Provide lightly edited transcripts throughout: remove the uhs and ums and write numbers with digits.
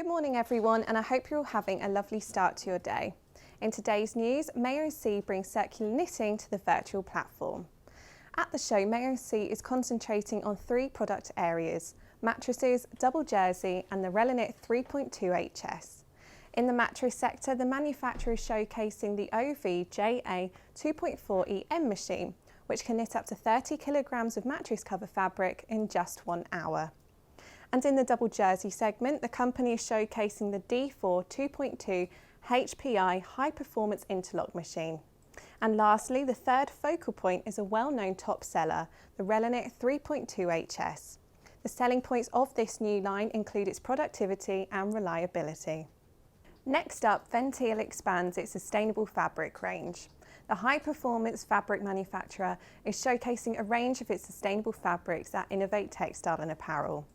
morning everyone, and I hope you're all having a lovely start to your day. In today's news, Mayo & brings circular knitting to the virtual platform. At the show, Mayo & is concentrating on 3 product areas: mattresses, double jersey and the Relaknit 3.2 HS. In the mattress sector, the manufacturer is showcasing the OV-JA 2.4 EM machine, which can knit up to 30 kilograms of mattress cover fabric in just 1 hour. And in the double jersey segment, the company is showcasing the D4 2.2 HPI high performance interlock machine. And lastly, the third focal point is a well-known top seller, the Relaknit 3.2 HS. The selling points of this new line include its productivity and reliability. Next up, Ventile expands its sustainable fabric range. The high-performance fabric manufacturer is showcasing a range of its sustainable fabrics at Innovate Textile Apparel.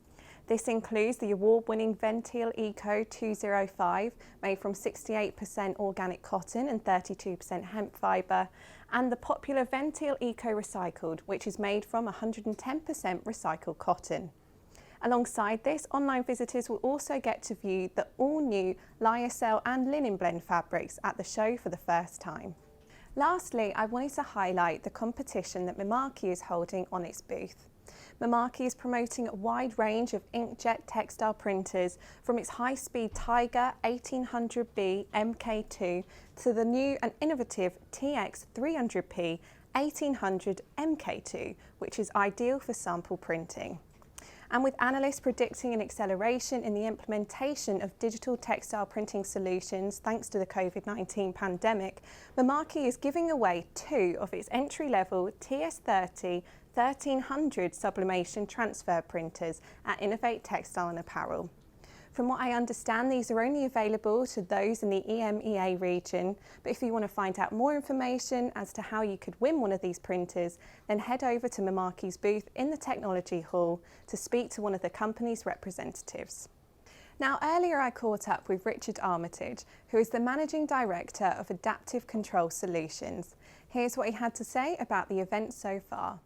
This includes the award-winning Ventile Eco 205, made from 68% organic cotton and 32% hemp fibre, and the popular Ventile Eco Recycled, which is made from 110% recycled cotton. Alongside this, online visitors will also get to view the all-new lyocell and linen blend fabrics at the show for the first time. Lastly, I wanted to highlight the competition that Mimaki is holding on its booth. Mimaki is promoting a wide range of inkjet textile printers, from its high-speed Tiger 1800B MK2 to the new and innovative TX 300P 1800 MK2, which is ideal for sample printing. And with analysts predicting an acceleration in the implementation of digital textile printing solutions thanks to the COVID-19 pandemic, Mimaki is giving away 2 of its entry-level TS30 1300 sublimation transfer printers at Innovate Textile Apparel. From what I understand, these are only available to those in the EMEA region, but if you want to find out more information as to how you could win one of these printers, then head over to Mimaki's booth in the Technology Hall to speak to one of the company's representatives. Now, earlier I caught up with Richard Armitage, who is the Managing Director of Adaptive Control Solutions. Here's what he had to say about the event so far.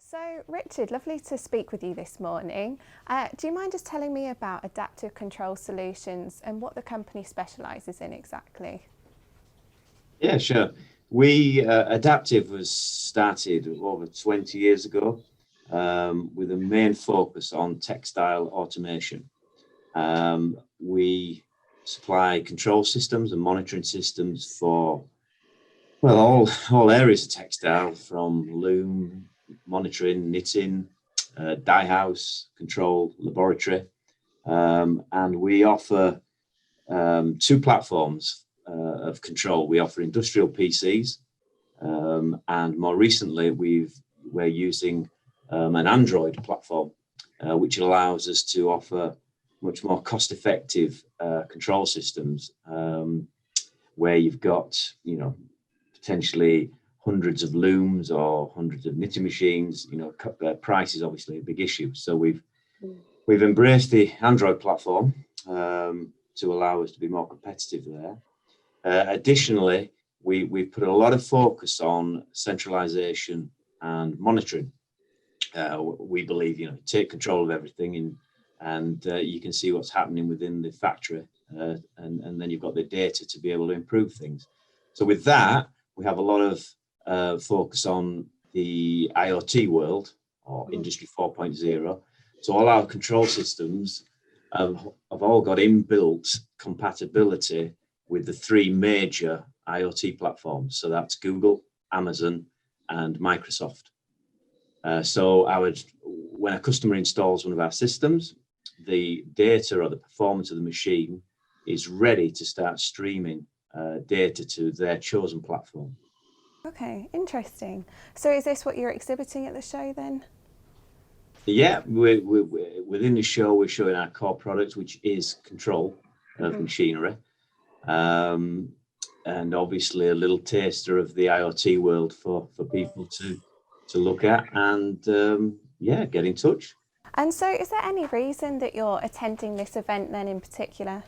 So, Richard, lovely to speak with you this morning. Do you mind just telling me about Adaptive Control Solutions and what the company specialises in exactly? Yeah, sure. Adaptive was started over 20 years ago with a main focus on textile automation. We supply control systems and monitoring systems for, well, all areas of textile, from loom, monitoring, knitting, dye house, control, laboratory, and we offer 2 platforms of control. We offer industrial PCs, and more recently we're using an Android platform, which allows us to offer much more cost-effective control systems, where you've got, potentially hundreds of looms or hundreds of knitting machines. Price is obviously a big issue. So we've embraced the Android platform to allow us to be more competitive there. Additionally, we've put a lot of focus on centralization and monitoring. We believe, take control of everything, and you can see what's happening within the factory, and then you've got the data to be able to improve things. So with that, we have a lot of focus on the IoT world, or Industry 4.0. So all our control systems have all got inbuilt compatibility with the 3 major IoT platforms. So that's Google, Amazon, and Microsoft. So when a customer installs one of our systems, the data or the performance of the machine is ready to start streaming data to their chosen platform. Okay, interesting. So is this what you're exhibiting at the show then? Yeah, within the show we're showing our core product, which is control of machinery, and obviously a little taster of the IoT world for people to look at and get in touch. And so is there any reason that you're attending this event then in particular?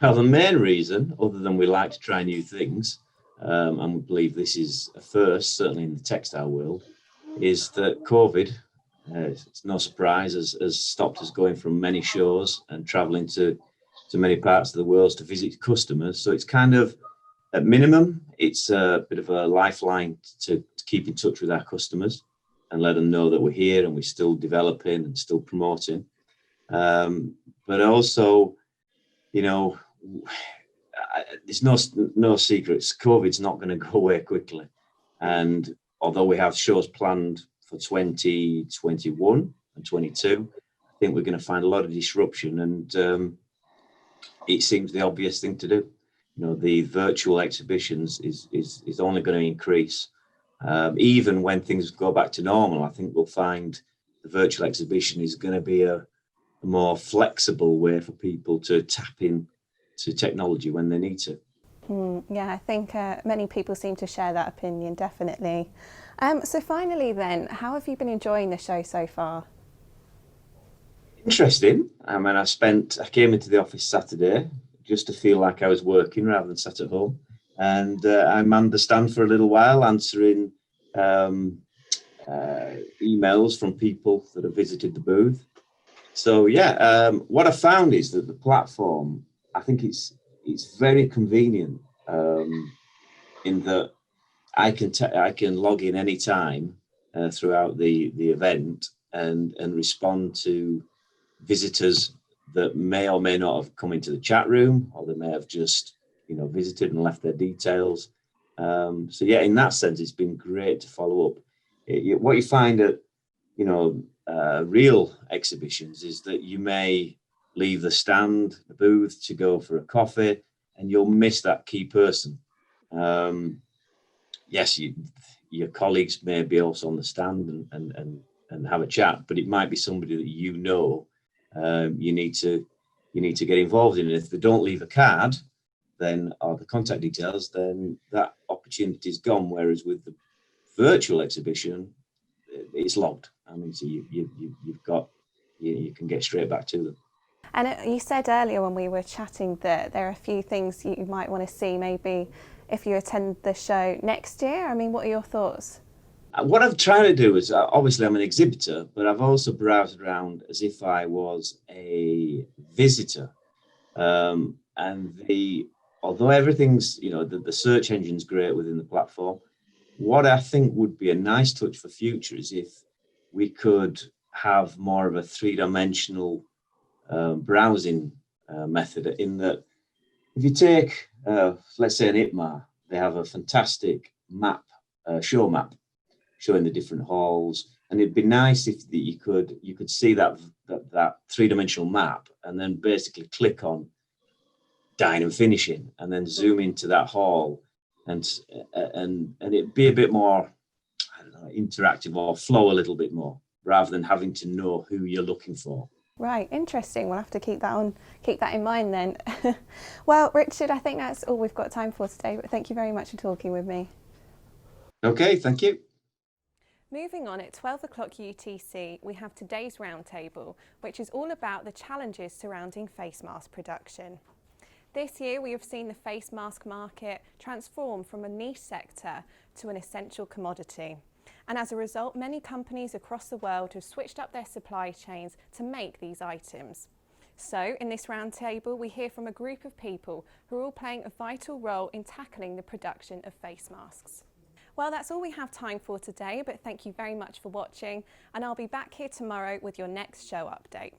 Well, the main reason, other than we like to try new things, and we believe this is a first, certainly in the textile world, is that COVID, it's no surprise, has stopped us going from many shows and travelling to to many parts of the world to visit customers. So it's kind of, at minimum, it's a bit of a lifeline to keep in touch with our customers and let them know that we're here and we're still developing and still promoting. But also, you know, it's no secrets. COVID's not going to go away quickly. And although we have shows planned for 2021 and 22, I think we're going to find a lot of disruption, and it seems the obvious thing to do. You know, the virtual exhibitions is only going to increase. Even when things go back to normal, I think we'll find the virtual exhibition is going to be a more flexible way for people to tap in to technology when they need to. Yeah, I think many people seem to share that opinion, definitely. So finally then, how have you been enjoying the show so far? Interesting. I mean, I came into the office Saturday just to feel like I was working rather than sat at home. And I manned the stand for a little while, answering emails from people that have visited the booth. So yeah, what I found is that the platform, I think it's very convenient in that I can log in anytime throughout the event and respond to visitors that may or may not have come into the chat room, or they may have just visited and left their details. So yeah, in that sense, it's been great to follow up. What you find at real exhibitions is that you may leave the stand, the booth, to go for a coffee, and you'll miss that key person. Yes, your colleagues may be also on the stand and have a chat, but it might be somebody that you need to get involved in. And if they don't leave a card, then, or the contact details, then that opportunity is gone. Whereas with the virtual exhibition, it's logged. I mean, so you can get straight back to them. And you said earlier when we were chatting that there are a few things you might want to see maybe if you attend the show next year. I mean, what are your thoughts? What I've tried to do is, obviously I'm an exhibitor, but I've also browsed around as if I was a visitor. Although everything's, the search engine's great within the platform, what I think would be a nice touch for future is if we could have more of a three-dimensional browsing method, in that if you take, let's say, an ITMA, they have a fantastic map, show map, showing the different halls, and it'd be nice if you could see that three-dimensional map, and then basically click on dine and finishing, and then zoom into that hall, and it'd be a bit more, I don't know, interactive, or flow a little bit more, rather than having to know who you're looking for. Right, interesting. We'll have to keep that in mind then. Well, Richard, I think that's all we've got time for today, but thank you very much for talking with me. Okay, thank you. Moving on, at 12 o'clock UTC, we have today's roundtable, which is all about the challenges surrounding face mask production. This year, we have seen the face mask market transform from a niche sector to an essential commodity. And as a result, many companies across the world have switched up their supply chains to make these items. So in this roundtable, we hear from a group of people who are all playing a vital role in tackling the production of face masks. Well, that's all we have time for today, but thank you very much for watching, and I'll be back here tomorrow with your next show update.